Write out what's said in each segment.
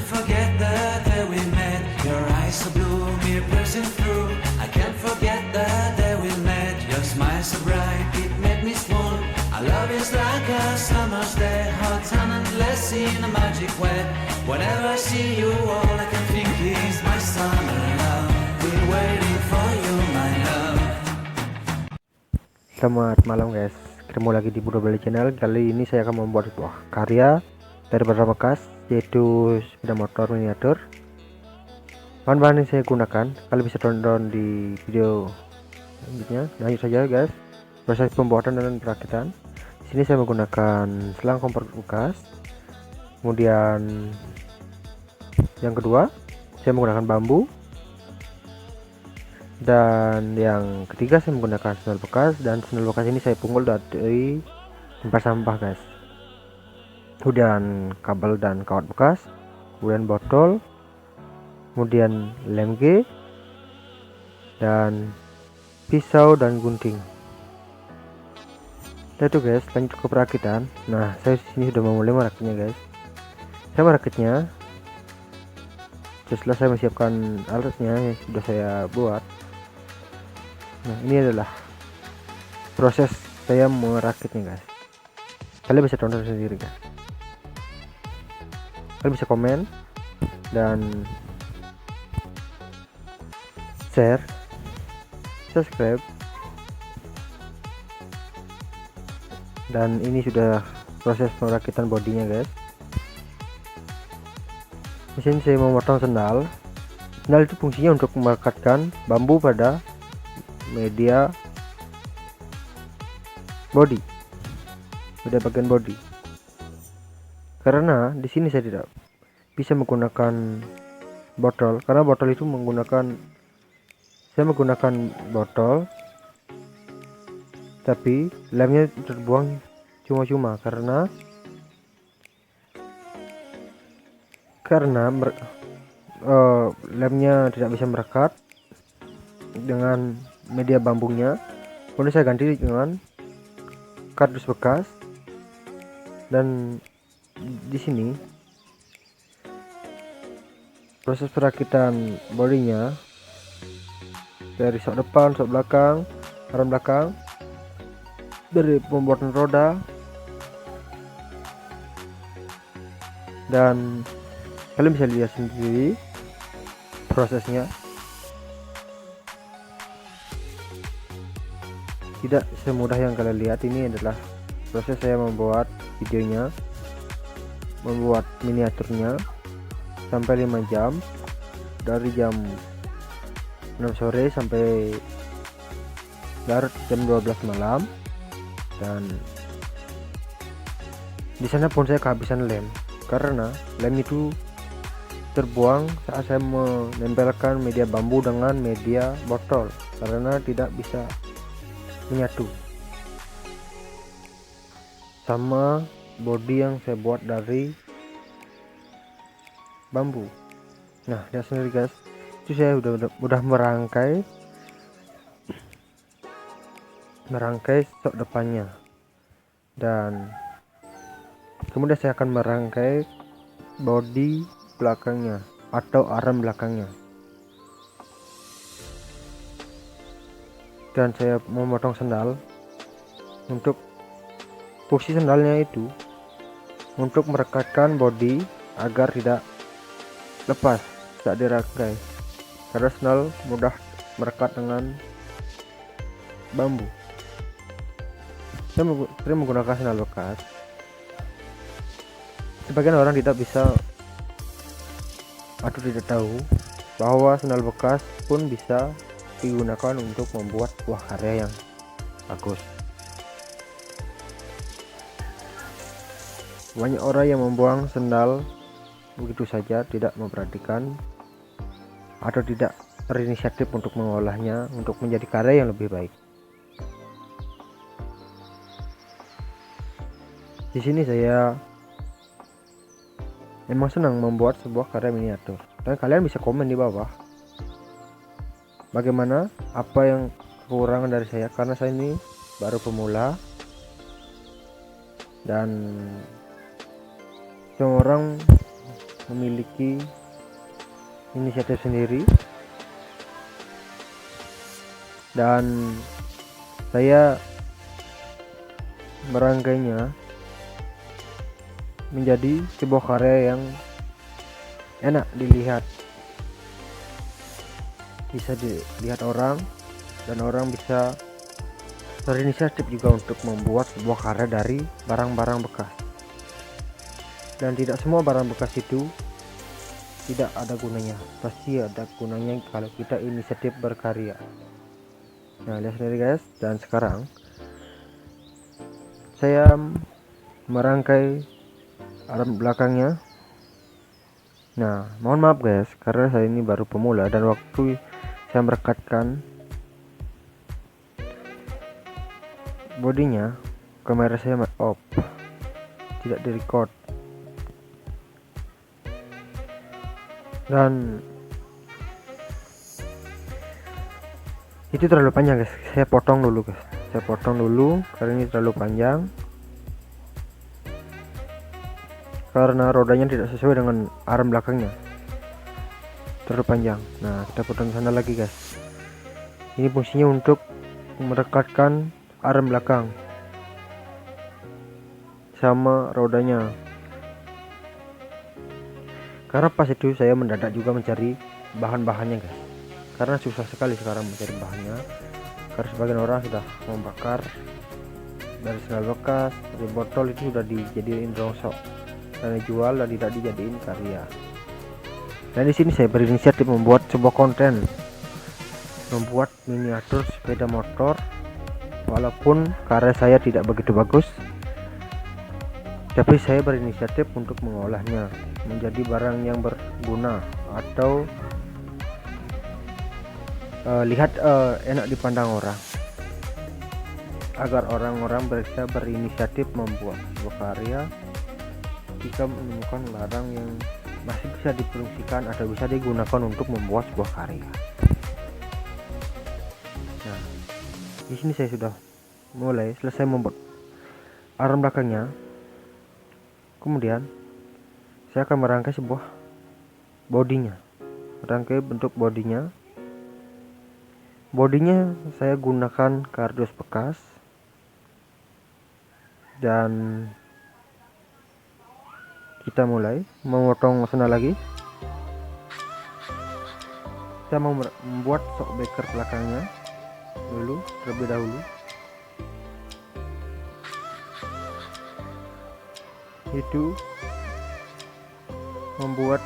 forget the day we met. Your eyes so blue, me piercing through. I can't forget the day we met. Your smile so bright, it made me swoon. Our love is like a summer's day, hot and endless in a magic way. Whenever I see you, all I can think is my summer love. Been waiting for you, my love. Selamat malam guys, ketemu lagi di Budo Beli Channel. Kali ini saya akan membuat sebuah karya dari barang bekas, yaitu sepeda motor miniatur. Bahan-bahan yang saya gunakan kalian bisa tonton di video selanjutnya. Lanjut saja guys, proses pembuatan dan perakitan. Di sini saya menggunakan selang kompor bekas. Kemudian yang kedua saya menggunakan bambu. Dan yang ketiga saya menggunakan sendal bekas, dan sendal bekas ini saya punggul dari tempat sampah guys. Kemudian kabel dan kawat bekas, kemudian botol, kemudian lem G, dan pisau dan gunting. Nah itu guys, lanjut ke perakitan. Nah saya sini sudah memulai merakitnya guys. Saya merakitnya setelah saya menyiapkan alatnya yang sudah saya buat. Nah ini adalah proses saya merakitnya guys. Kalian bisa tonton sendiri guys. Kalian bisa komen dan share, subscribe. Dan ini sudah proses perakitan bodinya guys. Di sini saya memotong sendal. Sendal itu fungsinya untuk melekatkan bambu pada media body, pada bagian body. Karena di sini saya tidak bisa menggunakan botol, karena botol itu saya menggunakan botol, tapi lemnya terbuang cuma-cuma karena lemnya tidak bisa merekat dengan media bambunya. Kemudian saya ganti dengan kardus bekas. Dan di sini proses perakitan bodinya dari sok depan, sok belakang, rem belakang, dari pembuatan roda, dan kalian bisa lihat sendiri prosesnya. Tidak semudah yang kalian lihat. Ini adalah proses saya membuat videonya, membuat miniaturnya sampai 5 jam, dari jam 6 sore sampai larut jam 12 malam. Dan di sana pun saya kehabisan lem, karena lem itu terbuang saat saya menempelkan media bambu dengan media botol, karena tidak bisa menyatu sama body yang saya buat dari bambu. Nah lihat sendiri guys, itu saya udah merangkai stok depannya, dan kemudian saya akan merangkai body belakangnya atau arm belakangnya. Dan saya memotong sendal. Untuk fungsi sendalnya itu untuk merekatkan body agar tidak lepas saat dirangkai, karena sendal mudah merekat dengan bambu. Saya menggunakan sendal bekas. Sebagian orang tidak bisa atau tidak tahu bahwa sendal bekas pun bisa digunakan untuk membuat buah karya yang bagus. Banyak orang yang membuang sendal begitu saja, tidak memperhatikan atau tidak berinisiatif untuk mengolahnya untuk menjadi karya yang lebih baik. Di sini saya memang senang membuat sebuah karya miniatur, dan kalian bisa komen di bawah bagaimana, apa yang kekurangan dari saya, karena saya ini baru pemula dan semua orang memiliki inisiatif sendiri, dan saya merangkainya menjadi sebuah karya yang enak dilihat, bisa dilihat orang, dan orang bisa berinisiatif juga untuk membuat sebuah karya dari barang-barang bekas. Dan tidak semua barang bekas itu tidak ada gunanya, pasti ada gunanya kalau kita inisiatif berkarya. Nah, lihat sendiri guys. Dan sekarang saya merangkai arm belakangnya. Nah, mohon maaf guys, karena saya ini baru pemula dan waktu saya merekatkan bodinya, kamera saya off, tidak direcord. Dan itu terlalu panjang guys, saya potong dulu guys, karena ini terlalu panjang, karena rodanya tidak sesuai dengan arm belakangnya, terlalu panjang. Nah, kita potong sana lagi guys. Ini fungsinya untuk merekatkan arm belakang sama rodanya. Karena pas itu saya mendadak juga mencari bahan-bahannya guys, karena susah sekali sekarang mencari bahannya, karena sebagian orang sudah membakar dari sendal bekas, dari botol itu sudah dijadiin rongsok dan dijual dan tidak dijadiin karya. Dan di sini saya berinisiatif membuat sebuah konten, membuat miniatur sepeda motor. Walaupun karya saya tidak begitu bagus, tapi saya berinisiatif untuk mengolahnya menjadi barang yang berguna atau enak dipandang orang, agar orang-orang bisa berinisiatif membuat sebuah karya jika menemukan barang yang masih bisa difungsikan atau bisa digunakan untuk membuat sebuah karya. Nah, di sini saya sudah mulai selesai membuat arm belakangnya. Kemudian saya akan merangkai sebuah bodinya, merangkai bentuk bodinya. Bodinya saya gunakan kardus bekas, dan kita mulai memotong sana lagi. Kita mau membuat shockbreaker belakangnya dulu terlebih dahulu. Itu membuat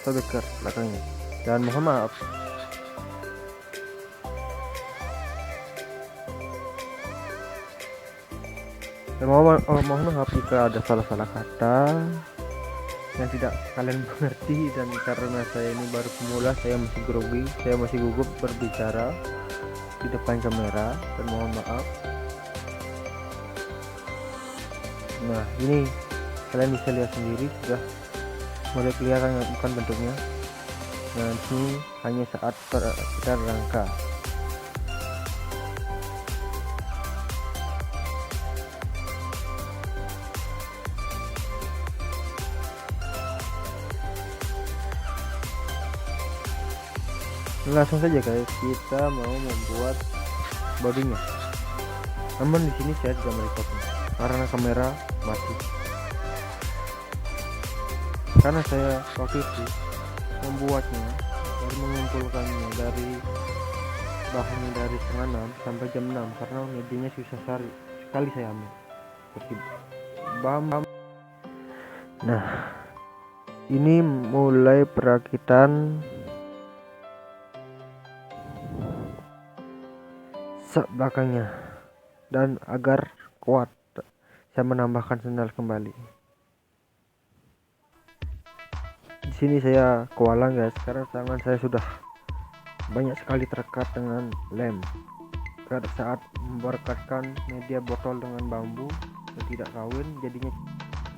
shockbreaker belakangnya. Dan mohon maaf, mohon maaf jika ada salah-salah kata yang tidak kalian mengerti, dan karena saya ini baru pemula, saya masih grogi, saya masih gugup berbicara di depan kamera, dan mohon maaf. Nah, ini kalian bisa lihat sendiri, sudah mulai kelihatan bukan bentuknya. Nah, ini hanya saat kita rangka. Langsung saja guys, kita mau membuat bodinya. Namun di sini saya tidak merekodnya karena kamera mati. Karena saya waktu itu membuatnya dan mengumpulkannya dari bahannya dari setengah 6 sampai jam 6, karena medianya susah sekali saya ambil seperti bam. Nah, ini mulai perakitan sak belakangnya, dan agar kuat saya menambahkan sendal kembali. Di sini saya kewalahan guys, karena tangan saya sudah banyak sekali terikat dengan lem. Pada saat merekatkan media botol dengan bambu yang tidak kawin, jadinya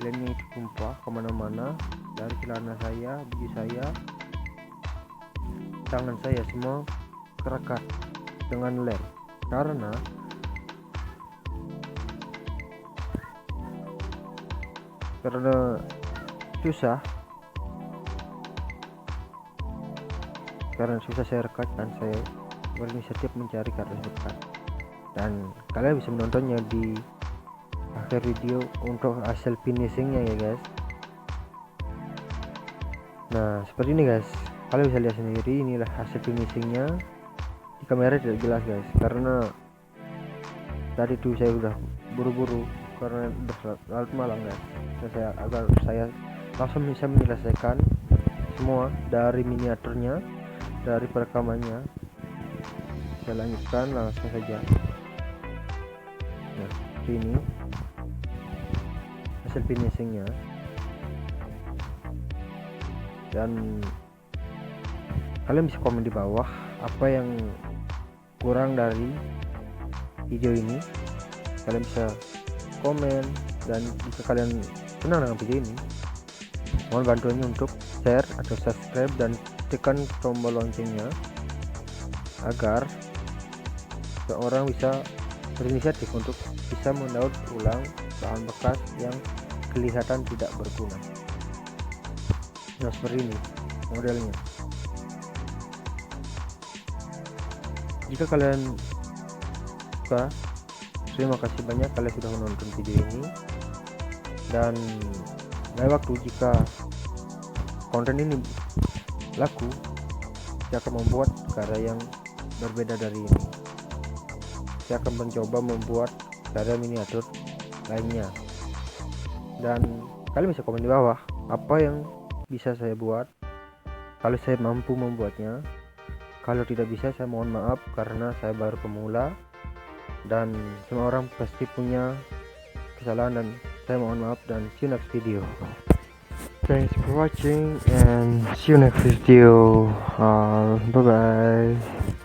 lemnya itu tumpah kemana-mana, dari celana saya, baju saya, tangan saya semua terikat dengan lem. Karena susah karena susah saya rekam dan saya berinisiatif mencari karya tersebut, dan kalian bisa menontonnya di akhir video untuk hasil finishingnya ya guys. Nah seperti ini guys, kalian bisa lihat sendiri, inilah hasil finishingnya. Di kamera tidak jelas guys, karena tadi itu saya udah buru-buru karena udah larut malam guys. Agar saya langsung bisa menyelesaikan semua dari miniaturnya, dari perekamannya, saya lanjutkan langsung saja. Nah ini hasil finishingnya, dan kalian bisa komen di bawah apa yang kurang dari video ini. Kalian bisa komen, dan jika kalian senang dengan video ini, mohon bantuannya untuk share atau subscribe dan tekan tombol loncengnya agar seorang bisa berinisiatif untuk bisa mendaur ulang bahan bekas yang kelihatan tidak berguna. Nah seperti ini modelnya. Jika kalian suka, terima kasih banyak kalian sudah menonton video ini, dan lain waktu jika konten ini laku, saya akan membuat karya yang berbeda dari ini. Saya akan mencoba membuat karya miniatur lainnya, dan kalian bisa komen di bawah apa yang bisa saya buat kalau saya mampu membuatnya. Kalau tidak bisa, saya mohon maaf karena saya baru pemula, dan semua orang pasti punya kesalahan, dan saya mohon maaf, dan see you next video. Thanks for watching and see you next video. Bye bye.